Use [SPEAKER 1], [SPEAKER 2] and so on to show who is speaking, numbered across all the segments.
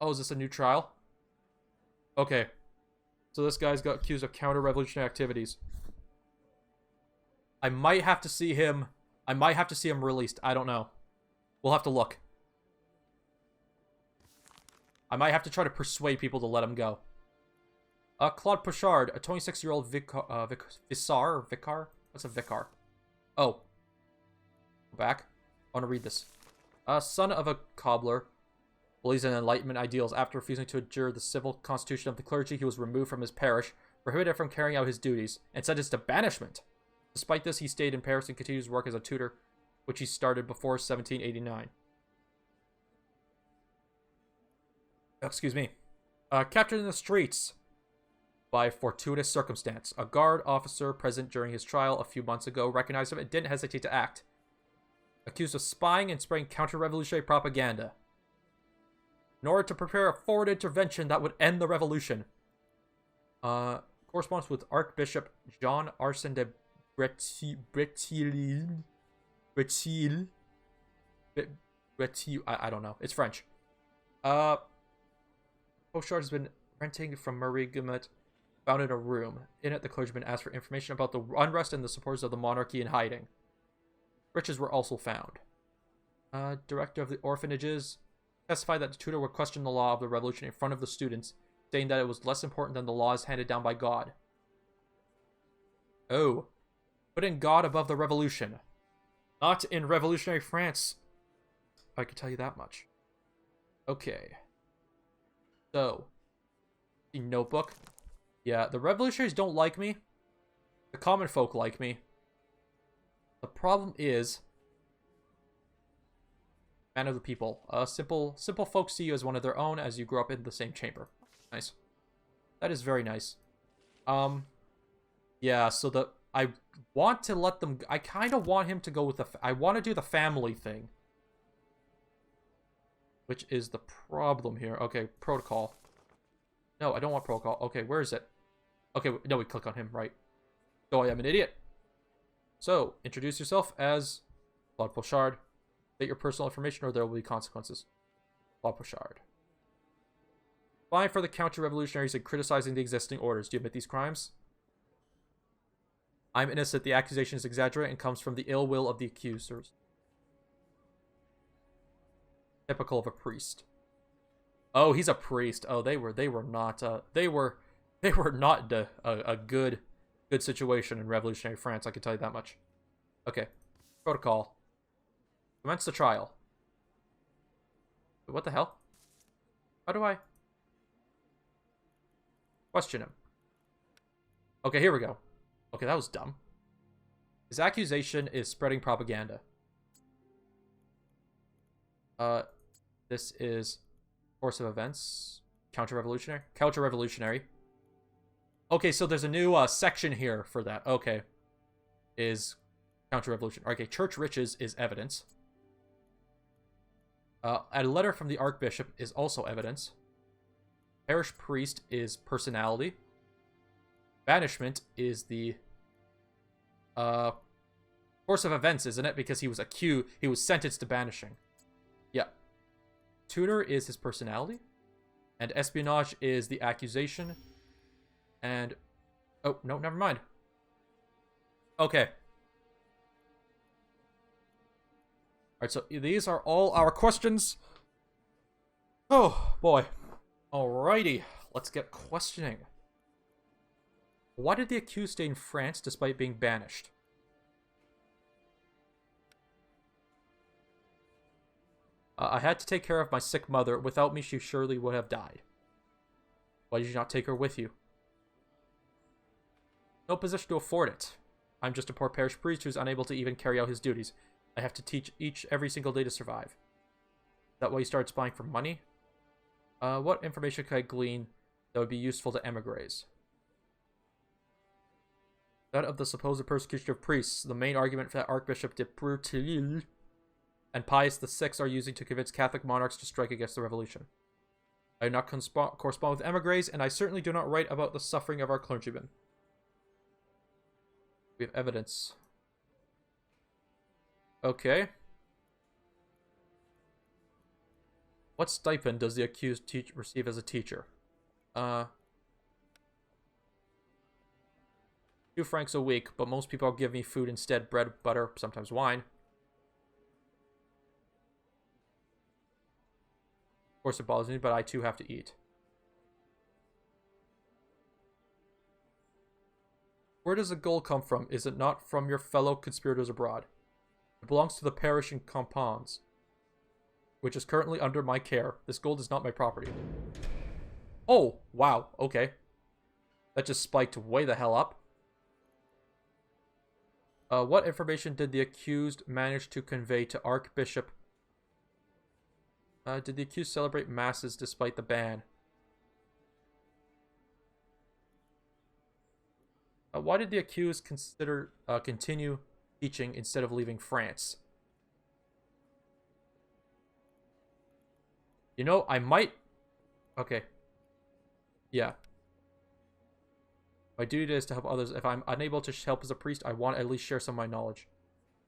[SPEAKER 1] Oh, is this a new trial? Okay. So this guy's got accused of counter-revolutionary activities. I might have to see him... I might have to see him released. I don't know. We'll have to look. I might have to try to persuade people to let him go. Claude Pochard, a 26-year-old vicar? What's a vicar? Oh. Go back. I want to read this. Son of a cobbler, believes in Enlightenment ideals. After refusing to adjure the civil constitution of the clergy, he was removed from his parish, prohibited from carrying out his duties, and sentenced to banishment. Despite this, he stayed in Paris and continued his work as a tutor, which he started before 1789. Excuse me. Captured in the streets by fortuitous circumstance. A guard officer present during his trial a few months ago recognized him and didn't hesitate to act. Accused of spying and spreading counter-revolutionary propaganda in order to prepare a forward intervention that would end the revolution. Corresponds with Archbishop Jean Arsène de Bretil. I don't know. It's French. Pochard has been renting from Marie Gumet, found in a room. In it, the clergyman asked for information about the unrest and the supporters of the monarchy in hiding. Riches were also found. Director of the orphanages testified that the tutor would question the law of the revolution in front of the students, saying that it was less important than the laws handed down by God. Oh. Putting God above the revolution. Not in revolutionary France. I can tell you that much. Okay. So. The notebook. Yeah, the revolutionaries don't like me. The common folk like me. The problem is, man of the people. Simple folks see you as one of their own as you grow up in the same chamber. Nice. That is very nice. Yeah, so I want to let them... I kind of want him to go with I want to do the family thing. Which is the problem here. Okay, protocol. No, I don't want protocol. Okay, where is it? Okay, no, we click on him, right. So I am an idiot. So, introduce yourself as Claude Pochard. State your personal information or there will be consequences. Claude Pochard. Spying for the counter-revolutionaries and criticizing the existing orders. Do you admit these crimes? I'm innocent. The accusation is exaggerated and comes from the ill will of the accusers. Typical of a priest. Oh, he's a priest. Oh, they were not a good situation in revolutionary France, I can tell you that much. Okay. Protocol. Commence the trial. What the hell? How do I question him? Okay, here we go. Okay, that was dumb. His accusation is spreading propaganda. This is course of events. Counter-revolutionary? Counter-revolutionary. Okay, so there's a new section here for that. Okay. Is counter-revolutionary. Okay, church riches is evidence. A letter from the archbishop is also evidence. Parish priest is personality. Banishment is the course of events, isn't it? Because he was accused, he was sentenced to banishing. Yeah. Tutor is his personality. And espionage is the accusation. And oh, no, never mind. Okay. Alright, so these are all our questions. Oh, boy. Alrighty. Let's get questioning. Why did the accused stay in France despite being banished? I had to take care of my sick mother. Without me, she surely would have died. Why did you not take her with you? No position to afford it. I'm just a poor parish priest who's unable to even carry out his duties. I have to teach every single day to survive. Is that why you started spying for money? What information could I glean that would be useful to emigres? That of the supposed persecution of priests, the main argument that Archbishop de Bretil and Pius VI are using to convince Catholic monarchs to strike against the revolution. I do not correspond with emigres, and I certainly do not write about the suffering of our clergymen. We have evidence. Okay. What stipend does the accused receive as a teacher? 2 francs a week, but most people give me food instead. Bread, butter, sometimes wine. Of course it bothers me, but I too have to eat. Where does the gold come from? Is it not from your fellow conspirators abroad? It belongs to the parish in Compounds, which is currently under my care. This gold is not my property. Oh, wow, okay. That just spiked way the hell up. What information did the accused manage to convey to Archbishop? Did the accused celebrate masses despite the ban? Why did the accused consider continue teaching instead of leaving France? You know, I might... Okay. Yeah. My duty is to help others. If I'm unable to help as a priest, I want to at least share some of my knowledge.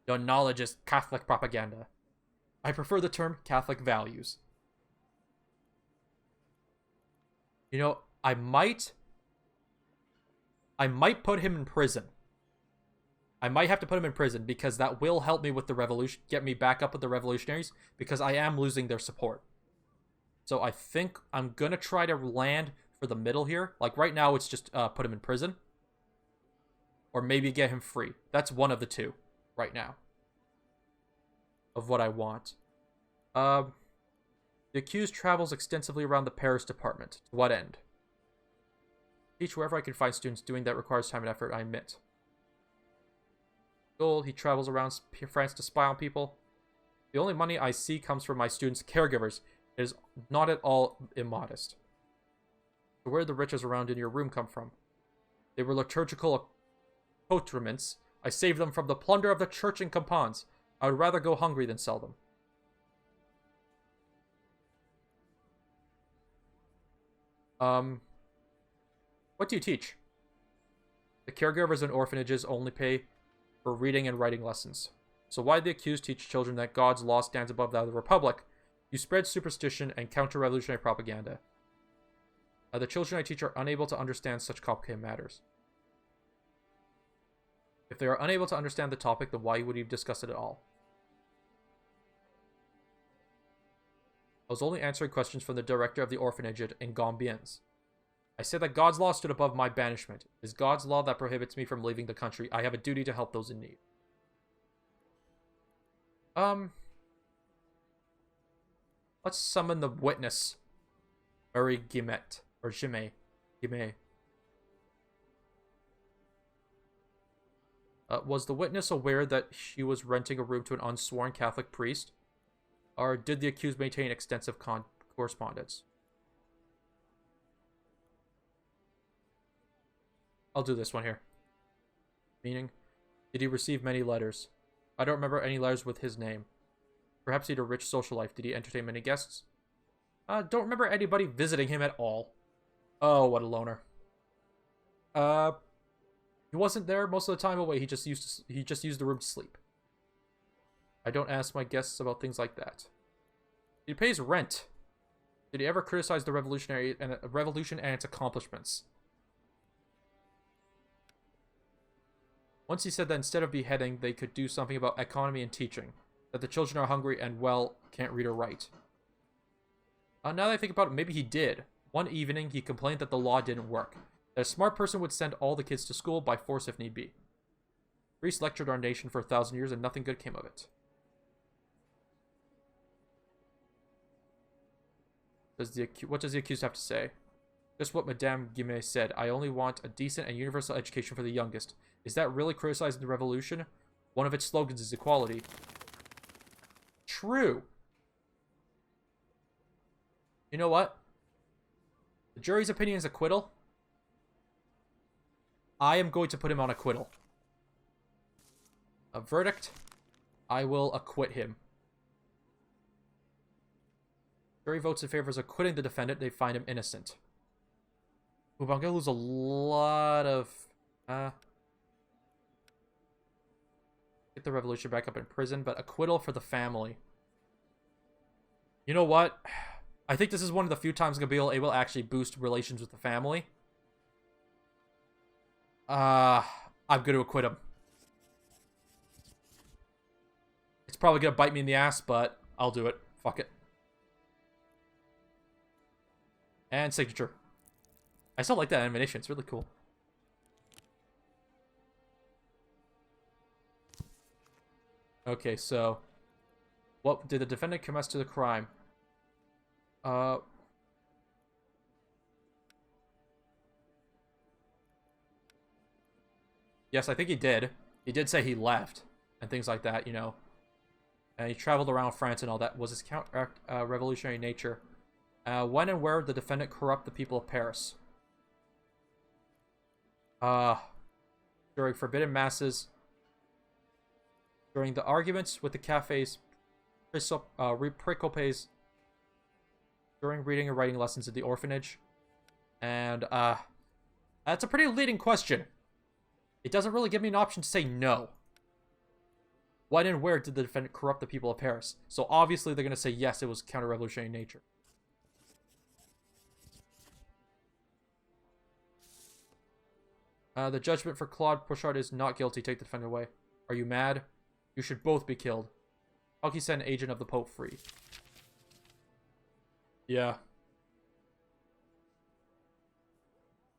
[SPEAKER 1] Your knowledge is Catholic propaganda. I prefer the term Catholic values. You know, I might put him in prison. I might have to put him in prison because that will help me with the revolution, get me back up with the revolutionaries, because I am losing their support. So I think I'm going to try to land for the middle here. Like right now, it's just put him in prison. Or maybe get him free. That's one of the two right now of what I want. The accused travels extensively around the Paris department. To what end? Teach wherever I can find students. Doing that requires time and effort, I admit. Gold, he travels around France to spy on people. The only money I see comes from my students' caregivers. It is not at all immodest. So where did the riches around in your room come from? They were liturgical accoutrements. I saved them from the plunder of the church in Compounds. I would rather go hungry than sell them. What do you teach? The caregivers in orphanages only pay for reading and writing lessons. So why did the accused teach children that God's law stands above that of the Republic? You spread superstition and counter-revolutionary propaganda. The children I teach are unable to understand such complicated matters. If they are unable to understand the topic, then why would you discuss it at all? I was only answering questions from the director of the orphanage in Gambians. I said that God's law stood above my banishment. It is God's law that prohibits me from leaving the country. I have a duty to help those in need. Let's summon the witness. Marie Guimet. Or Guimet. Was the witness aware that she was renting a room to an unsworn Catholic priest? Or did the accused maintain extensive correspondence? I'll do this one here. Meaning, did he receive many letters? I don't remember any letters with his name. Perhaps he had a rich social life. Did he entertain many guests? Don't remember anybody visiting him at all. Oh, what a loner. He wasn't there most of the time away. He just used the room to sleep. I don't ask my guests about things like that. He pays rent. Did he ever criticize the revolution and its accomplishments? Once he said that instead of beheading, they could do something about economy and teaching. That the children are hungry and, well, can't read or write. Now that I think about it, maybe he did. One evening, he complained that the law didn't work. That a smart person would send all the kids to school by force if need be. Priest lectured our nation for 1,000 years and nothing good came of it. What does the accused have to say? Just what Madame Guimet said. I only want a decent and universal education for the youngest. Is that really criticizing the revolution? One of its slogans is equality. True. You know what? The jury's opinion is acquittal. I am going to put him on acquittal. A verdict. I will acquit him. Jury votes in favor of acquitting the defendant. They find him innocent. Ooh, I'm gonna lose a lot of... Get the revolution back up in prison, but acquittal for the family. You know what? I think this is one of the few times I'm going to be able to actually boost relations with the family. I'm going to acquit him. It's probably going to bite me in the ass, but I'll do it. Fuck it. And signature. I still like that animation. It's really cool. Okay, so... what did the defendant confess to the crime? Yes, I think he did. He did say he left. And things like that, you know. And he traveled around France and all that. Was his counter-revolutionary nature. When and where did the defendant corrupt the people of Paris? During forbidden masses. During the arguments with the cafes. Precopes. During reading and writing lessons at the orphanage. And, that's a pretty leading question. It doesn't really give me an option to say no. When and where did the defendant corrupt the people of Paris? So obviously they're going to say yes, it was counter-revolutionary nature. The judgment for Claude Pochard is not guilty. Take the defendant away. Are you mad? You should both be killed. How can you set an agent of the Pope free? Yeah.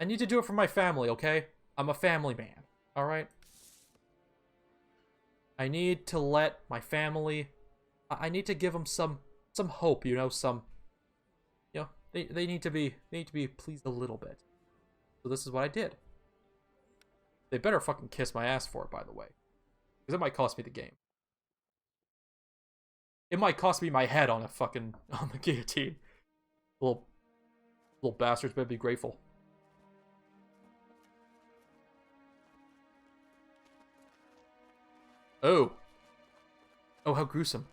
[SPEAKER 1] I need to do it for my family, okay? I'm a family man, alright? I need to let my family... I need to give them some hope, you know, some... You know, they need to be pleased a little bit. So this is what I did. They better fucking kiss my ass for it, by the way. Because it might cost me the game. It might cost me my head on a fucking... on the guillotine. Little bastards better be grateful. Oh. Oh, how gruesome.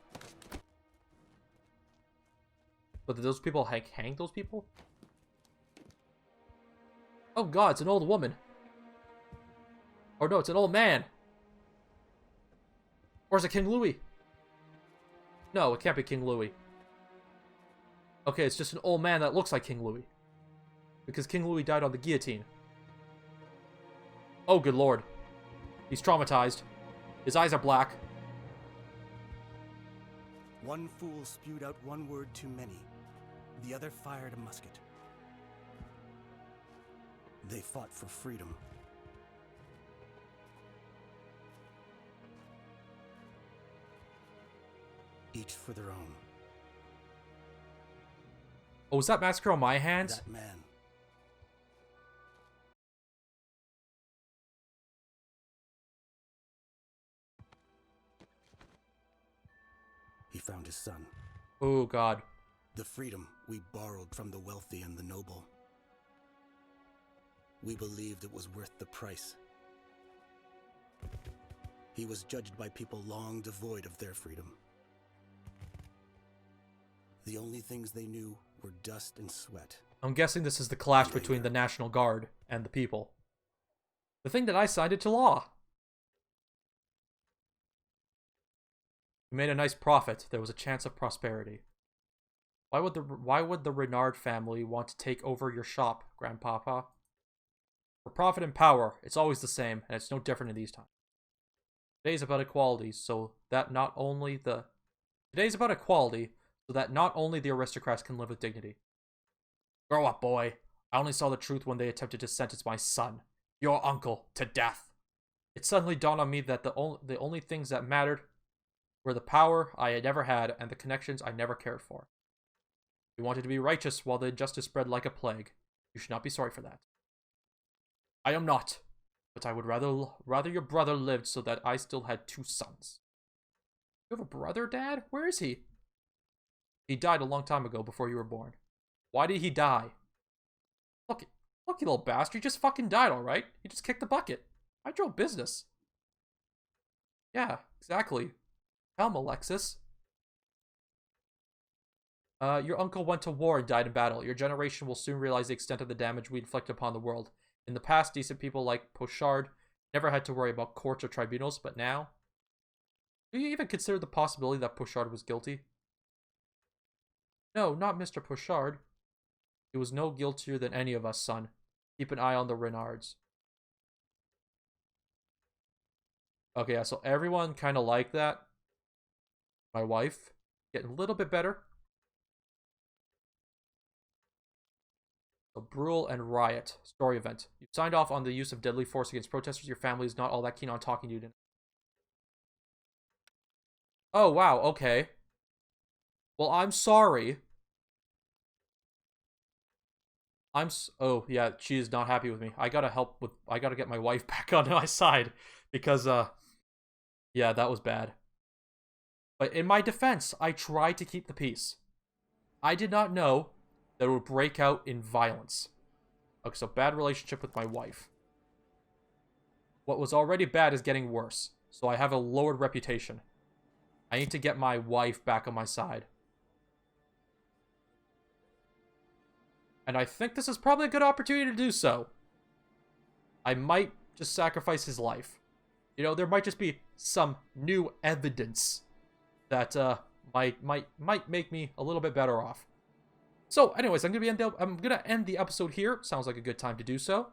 [SPEAKER 1] But did those people hang those people? Oh god, it's an old woman. Or no, it's an old man. Or is it King Louis? No, it can't be King Louis. Okay, it's just an old man that looks like King Louis. Because King Louis died on the guillotine. Oh, good lord. He's traumatized. His eyes are black.
[SPEAKER 2] One fool spewed out one word too many. The other fired a musket. They fought for freedom. Each for their own.
[SPEAKER 1] Oh, was that massacre on my hands?
[SPEAKER 2] That man. He found his son.
[SPEAKER 1] Oh, God.
[SPEAKER 2] The freedom we borrowed from the wealthy and the noble. We believed it was worth the price. He was judged by people long devoid of their freedom. The only things they knew were dust and sweat.
[SPEAKER 1] I'm guessing this is the clash between the National Guard and the people. The thing that I signed into law. We made a nice profit. There was a chance of prosperity. Why would the Renard family want to take over your shop, Grandpapa? For profit and power, it's always the same, and it's no different in these times. Today's about equality, so that not only the aristocrats can live with dignity. Grow up, boy. I only saw the truth when they attempted to sentence my son, your uncle, to death. It suddenly dawned on me that the only things that mattered were the power I had never had and the connections I never cared for. You wanted to be righteous while the injustice spread like a plague. You should not be sorry for that. I am not, but I would rather your brother lived so that I still had 2 sons. You have a brother, Dad? Where is he? He died a long time ago before you were born. Why did he die? Look, you little bastard. He just fucking died, alright? He just kicked the bucket. I drove business. Yeah, exactly. Tell him, Alexis. Your uncle went to war and died in battle. Your generation will soon realize the extent of the damage we inflict upon the world. In the past, decent people like Pochard never had to worry about courts or tribunals, but now... Do you even consider the possibility that Pochard was guilty? No, not Mr. Pochard. He was no guiltier than any of us, son. Keep an eye on the Renards. Okay, yeah, so everyone kind of like that. My wife. Getting a little bit better. So, Brule and Riot. Story event. You signed off on the use of deadly force against protesters. Your family is not all that keen on talking to you. Oh, wow, okay. Well, I'm sorry. Oh, yeah, she is not happy with me. I gotta get my wife back on my side. Because, yeah, that was bad. But in my defense, I tried to keep the peace. I did not know that it would break out in violence. Okay, so bad relationship with my wife. What was already bad is getting worse. So I have a lowered reputation. I need to get my wife back on my side. And I think this is probably a good opportunity to do so. I might just sacrifice his life. You know, there might just be some new evidence that might make me a little bit better off. So, anyways, I'm gonna end the episode here. Sounds like a good time to do so.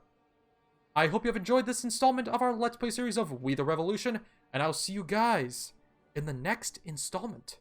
[SPEAKER 1] I hope you have enjoyed this installment of our Let's Play series of We the Revolution, and I'll see you guys in the next installment.